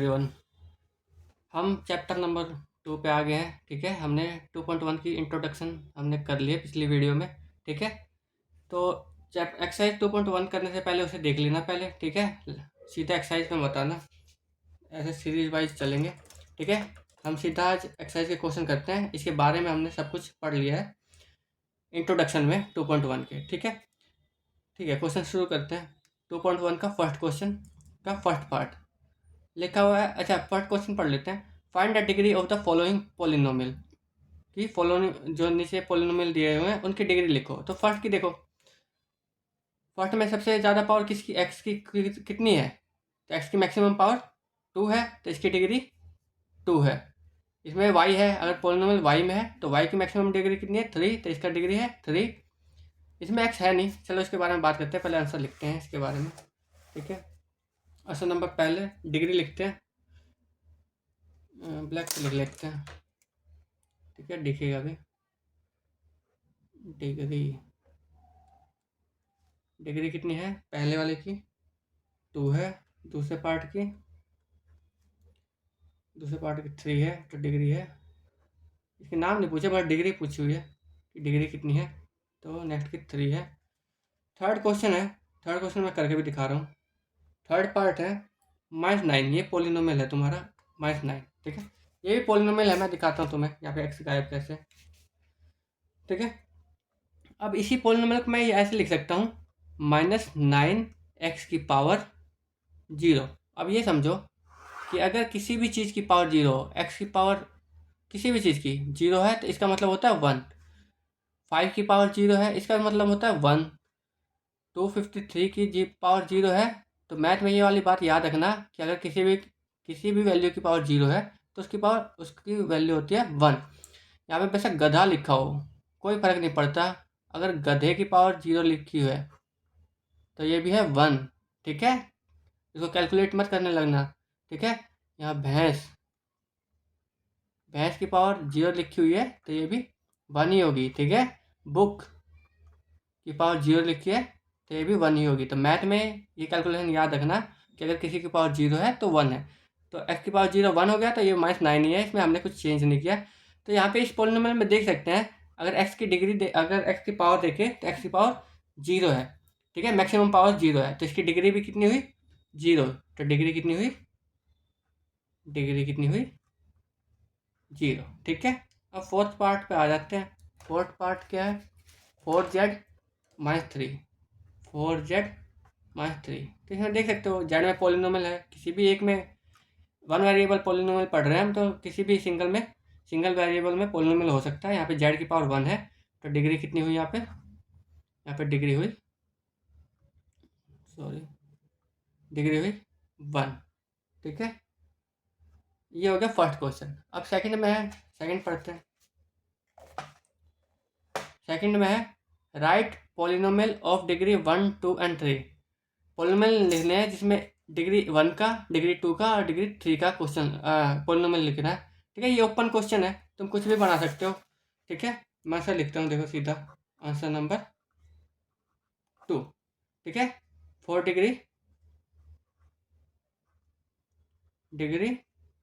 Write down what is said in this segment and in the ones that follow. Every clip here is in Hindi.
एवरीवन। हम चैप्टर नंबर 2 पे आ गए हैं। ठीक है, हमने 2.1 की इंट्रोडक्शन हमने कर ली है पिछली वीडियो में। ठीक है, तो एक्सरसाइज 2.1 करने से पहले उसे देख लेना पहले। ठीक है, सीधा एक्सरसाइज में बताना, ऐसे सीरीज वाइज चलेंगे। ठीक है, हम सीधा आज एक्सरसाइज के क्वेश्चन करते हैं। इसके बारे में हमने सब कुछ पढ़ लिया है इंट्रोडक्शन में 2.1 के। ठीक है, क्वेश्चन शुरू करते हैं। 2.1 का फर्स्ट क्वेश्चन का फर्स्ट पार्ट लिखा हुआ है। अच्छा, फर्स्ट क्वेश्चन पढ़ लेते हैं। Find the degree of the following polynomial की फॉलोइंग जो नीचे पोलिनोमियल दिए हुए हैं उनकी डिग्री लिखो। तो फर्स्ट की देखो, फर्स्ट में सबसे ज़्यादा पावर किसकी, एक्स की कितनी है? तो एक्स की मैक्सिमम पावर 2 है, तो इसकी डिग्री 2 है। इसमें वाई है, अगर पोलिनोमियल वाई में है तो वाई की मैक्सिमम डिग्री कितनी है? 3, तो इसका डिग्री है 3। इसमें एक्स है नहीं, चलो इसके बारे में बात करते हैं। पहले आंसर लिखते हैं इसके बारे में। ठीक है, आंसर नंबर पहले डिग्री लिखते हैं, ब्लैक से लिख लेते हैं। ठीक है, दिखेगा अभी। डिग्री कितनी है? पहले वाले की 2 है, दूसरे पार्ट की 3 है, तो डिग्री है। इसके नाम नहीं पूछे, बस डिग्री पूछी हुई है कि डिग्री कितनी है। तो नेक्स्ट की 3 है। थर्ड क्वेश्चन है, थर्ड क्वेश्चन मैं करके भी दिखा रहा हूँ। थर्ड पार्ट है -9। ये पोलिनोमियल है तुम्हारा -9। ठीक है, ये भी पोलिनोमियल है, मैं दिखाता हूँ तुम्हें यहाँ पे एक्स गायब कैसे। ठीक है, अब इसी पोलिनोमियल को मैं ऐसे लिख सकता हूँ -9 x की पावर 0। अब ये समझो कि अगर किसी भी चीज़ की पावर 0 हो, एक्स की पावर किसी भी चीज़ की 0 है, तो इसका मतलब होता है 1। 5 की पावर 0 है, इसका मतलब होता है 1। 253 की पावर 0 है। तो मैथ में ये वाली बात याद रखना कि अगर किसी भी वैल्यू की पावर 0 है तो उसकी वैल्यू होती है 1। यहाँ पे बेशक गधा लिखा हो, कोई फ़र्क नहीं पड़ता। अगर गधे की पावर 0 लिखी है तो ये भी है 1। ठीक है, इसको कैलकुलेट मत करने लगना। ठीक है, यहाँ भैंस की पावर 0 लिखी हुई है तो ये भी 1 ही होगी। ठीक है, बुक की पावर 0 लिखी है तो ये भी 1 ही होगी। तो मैथ में ये कैलकुलेशन याद रखना कि अगर किसी की पावर 0 है तो 1 है। तो एक्स की पावर 0 1 हो गया, तो ये -9 ही है, इसमें हमने कुछ चेंज नहीं किया। तो यहाँ पे इस पोलिनोमियल में देख सकते हैं, अगर एक्स की पावर देखें तो एक्स की पावर 0 है। ठीक है, मैक्सिमम पावर 0 है, तो इसकी डिग्री भी कितनी हुई? 0। तो डिग्री कितनी हुई? 0। ठीक है, अब फोर्थ पार्ट पे आ जाते हैं। फोर्थ पार्ट क्या है? 4z -3। 4z -3। तो इसमें देख सकते हो जेड में पोलिनोमियल है, किसी भी एक में 1 वेरिएबल पोलिनोमियल पढ़ रहे हैं हम, तो किसी भी सिंगल वेरिएबल में पोलिनोमियल हो सकता है। यहाँ पे जेड की पावर 1 है, तो डिग्री कितनी हुई यहाँ पे डिग्री हुई 1। ठीक है, ये हो गया फर्स्ट क्वेश्चन। अब सेकंड में है, सेकंड पढ़ते हैं। सेकंड में है right polynomial of degree 1, 2 and 3। Polynomial लिखने हैं जिसमें डिग्री 1 का, डिग्री 2 का और डिग्री 3 का क्वेश्चन पोलिनोमियल लिखना है। ठीक है, ये ओपन क्वेश्चन है, तुम कुछ भी बना सकते हो। ठीक है, मैं ऐसा लिखता हूँ, देखो सीधा आंसर नंबर 2। ठीक है, 4 डिग्री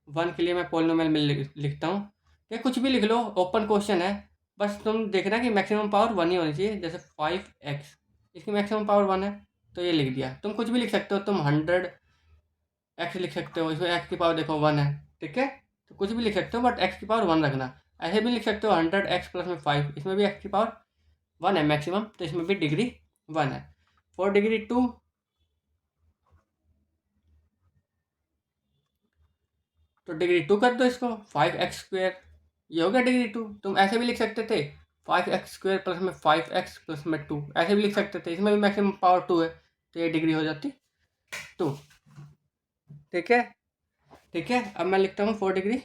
1 के लिए मैं पोलिनोमियल में लिखता हूँ। ठीक है, कुछ भी लिख लो, ओपन क्वेश्चन है, बस तुम देखना कि मैक्सिमम पावर 1 ही होनी चाहिए। जैसे 5x, इसकी मैक्सिमम पावर 1 है, तो ये लिख दिया। तुम कुछ भी लिख सकते हो, तुम 100x लिख सकते हो, इसमें x की पावर देखो 1 है। ठीक है, तो कुछ भी लिख सकते हो, बट x की पावर 1 रखना। ऐसे भी लिख सकते हो 100x प्लस में 5, इसमें भी x की पावर 1 है मैक्सिमम, तो इसमें भी डिग्री 1 है। 4 डिग्री 2, तो डिग्री 2 कर दो इसको, 5x²। ये हो गया डिग्री 2। तुम ऐसे भी लिख सकते थे 5x² प्लस में 5x प्लस में 2, ऐसे भी लिख सकते थे, इसमें भी मैक्सिमम पावर 2 है, तो ये डिग्री हो जाती 2। ठीक है, अब मैं लिखता हूँ 4 डिग्री,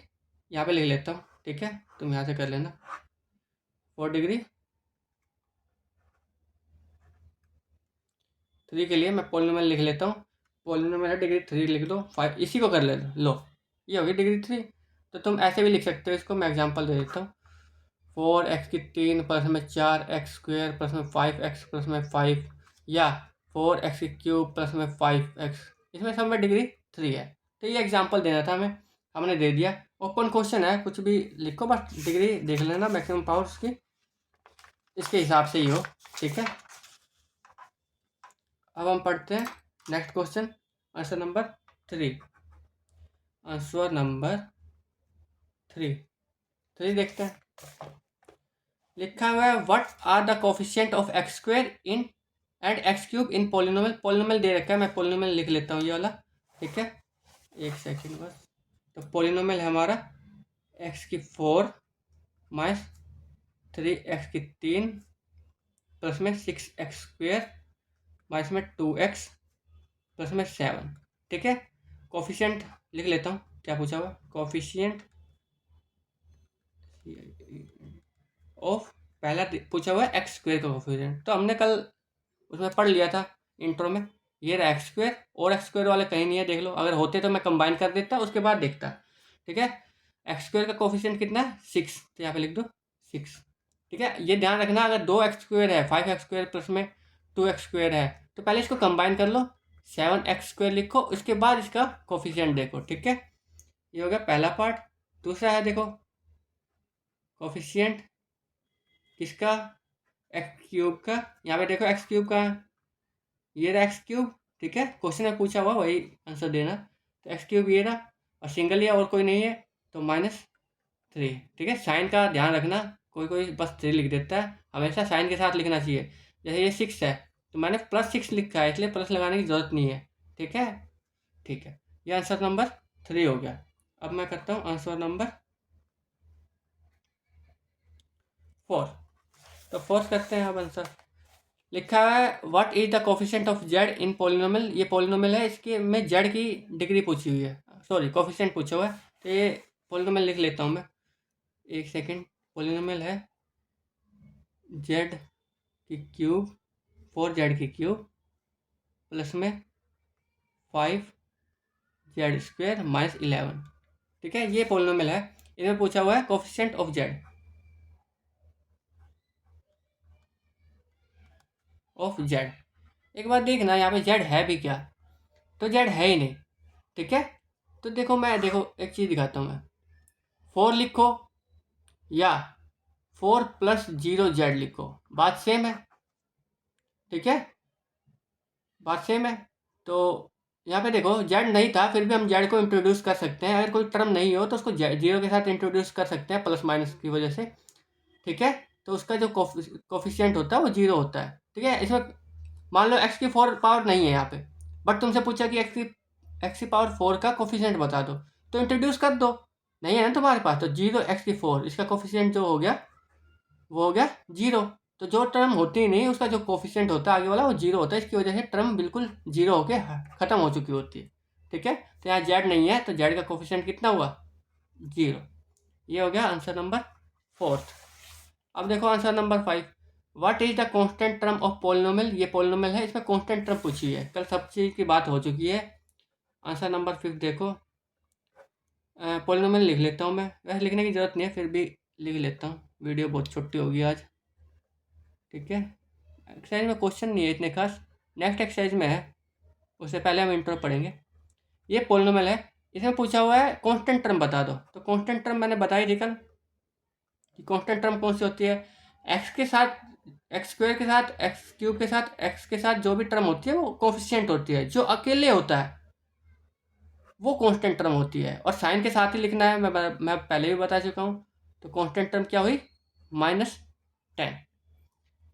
यहाँ पे लिख लेता हूँ। ठीक है, तुम यहाँ से कर लेना। 4 डिग्री 3 के लिए मैं पोलिनोमियल लिख लेता हूँ। पोलिनोमियल है डिग्री 3, लिख दो 5, इसी को कर ले लो, ये होगी डिग्री 3। तो तुम ऐसे भी लिख सकते हो इसको, मैं एग्जांपल दे देता हूँ। 4x की 3 प्लस में 4x² प्लस में 5x प्लस में 5, या 4x³ प्लस में 5x, इसमें सब में डिग्री 3 है। तो ये एग्जांपल देना था हमें, हमने दे दिया। ओपन क्वेश्चन है, कुछ भी लिखो, बस डिग्री देख लेना मैक्सिमम पावर उसकी इसके हिसाब से ही हो, ठीक है। अब हम पढ़ते हैं next question, answer number 3। Answer number 3 देखते हैं। लिखा हुआ है what are the coefficient of X square in and X cube in polynomial. Polynomial दे रखा है, मैं पोलिनोमियल लिख लेता हूँ ये वाला, ठीक है, एक सेकंड बस। तो पोलिनोमियल है हमारा एक्स की 4 माइनस 3x की 3 प्लस में 6x स्क्वायर माइनस में 2x प्लस में 7, ठीक है। कोफिशिएंट लिख लेता हूँ, क्या पूछा हुआ, कोफिशिएंट ऑफ, पहला पूछा हुआ है एक्स स्क्वायर का कोफिशिएंट, तो हमने कल उसमें पढ़ लिया था इंट्रो में। ये रहा एक्स स्क्वायर, और एक्स स्क्वायर वाले कहीं नहीं है, देख लो, अगर होते तो मैं कंबाइन कर देता उसके बाद देखता, ठीक है। एक्स स्क्वायर का कोफिशिएंट कितना है 6, तो यहाँ पे लिख दो 6, ठीक है। ये ध्यान रखना, अगर 2x स्क्वायर है 5x स्क्वायर प्लस में 2x स्क्वायर है तो पहले इसको कंबाइन कर लो, 7x स्क्वायर लिखो, उसके बाद इसका कोफिशिएंट देखो, ठीक है। ये हो गया पहला पार्ट। दूसरा है देखो कोफिशिएंट किसका, एक्स क्यूब का, यहाँ पे देखो एक्स क्यूब का, ये रहा एक्स क्यूब, ठीक है, क्वेश्चन में पूछा हुआ वही आंसर देना। तो एक्स क्यूब ये रहा, और सिंगल या और कोई नहीं है तो -3, ठीक है। साइन का ध्यान रखना, कोई कोई बस 3 लिख देता है, हमेशा साइन के साथ लिखना चाहिए। जैसे ये 6 है तो मैंने +6 लिखा है, इसलिए प्लस लगाने की ज़रूरत नहीं है, ठीक है, ठीक है। ये आंसर नंबर 3 हो गया। अब मैं करता हूँ आंसर नंबर 4। तो 4 करते हैं अब आंसर। लिखा है what is the coefficient of Z in polynomial. ये पोलिनोमियल है, इसके में जेड की डिग्री पूछी हुई है, सॉरी कोफिशिएंट पूछा हुआ है, तो ये पोलिनोमियल लिख लेता हूँ मैं, एक सेकंड। पोलिनोमियल है जेड की क्यूब, 4z की क्यूब प्लस में 5z स्क्वायर माइनस 11, ठीक है। ये पोलिनोमियल है, इसमें पूछा हुआ है coefficient of Z, of Z. एक बार देखना यहाँ पे जेड है भी क्या, तो जेड है ही नहीं, ठीक है। तो देखो मैं, देखो एक चीज़ दिखाता हूँ मैं, 4 लिखो या 4 + 0z लिखो, बात सेम है, ठीक है, बात सेम है। तो यहाँ पे देखो जेड नहीं था, फिर भी हम जेड को इंट्रोड्यूस कर सकते हैं, अगर कोई टर्म नहीं हो तो उसको जीरो के साथ इंट्रोड्यूस कर सकते हैं प्लस माइनस की वजह से, ठीक है। तो उसका जो कोफिशिएंट होता है वो 0 होता है, ठीक है। इसमें मान लो x की 4 पावर नहीं है यहाँ पे, बट तुमसे पूछा कि x की पावर 4 का कोफिशिएंट बता दो, तो इंट्रोड्यूस कर दो, नहीं है ना तुम्हारे पास, तो 0x की 4 इसका कोफिशिएंट जो हो गया वो हो गया 0। तो जो टर्म होती ही नहीं उसका जो कोफिशिएंट होता है आगे वाला वो 0 होता है, इसकी वजह से टर्म बिल्कुल 0 होके ख़त्म हो चुकी होती है, ठीक है। तो यहाँ जेड नहीं है, तो जेड का कोफिशिएंट कितना हुआ 0। ये हो गया आंसर नंबर 4। अब देखो answer number 5, what is the constant term of polynomial. ये पोलिनोमियल है, इसमें कांस्टेंट टर्म पूछी है, कल सब चीज़ की बात हो चुकी है। आंसर नंबर 5 देखो, पोलिनोमियल लिख लेता हूँ मैं, वैसे लिखने की ज़रूरत नहीं है, फिर भी लिख लेता हूँ, वीडियो बहुत छोटी होगी आज, ठीक है। एक्सरसाइज में क्वेश्चन नहीं है इतने खास, नेक्स्ट एक्सरसाइज में है, उससे पहले हम इंट्रो पढ़ेंगे। ये पोलिनोमियल है, इसमें पूछा हुआ है कांस्टेंट टर्म बता दो, तो कांस्टेंट टर्म मैंने बताई थी कल कि कांस्टेंट टर्म कौन सी होती है, एक्स के साथ, एक्स स्क्वायर के साथ, एक्स क्यूब के साथ, एक्स के साथ जो भी टर्म होती है वो कोफिशिएंट होती है, जो अकेले होता है वो कांस्टेंट टर्म होती है, और साइन के साथ ही लिखना है, मैं पहले भी बता चुका हूँ। तो कांस्टेंट टर्म क्या हुई -10।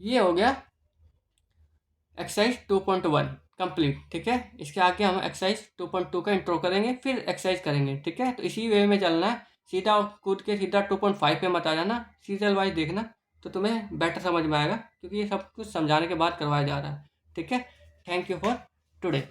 ये हो गया एक्सरसाइज 2.1 कंप्लीट, ठीक है। इसके आगे हम एक्सरसाइज 2.2 का इंट्रो करेंगे, फिर एक्सरसाइज करेंगे, ठीक है। तो इसी वे में चलना है, सीधा कूद के सीधा 2.5 पे मत आ जाना, सीरियल वाइज देखना तो तुम्हें बेटर समझ में आएगा, क्योंकि ये सब कुछ समझाने के बाद करवाया जा रहा है, ठीक है। Thank you for today.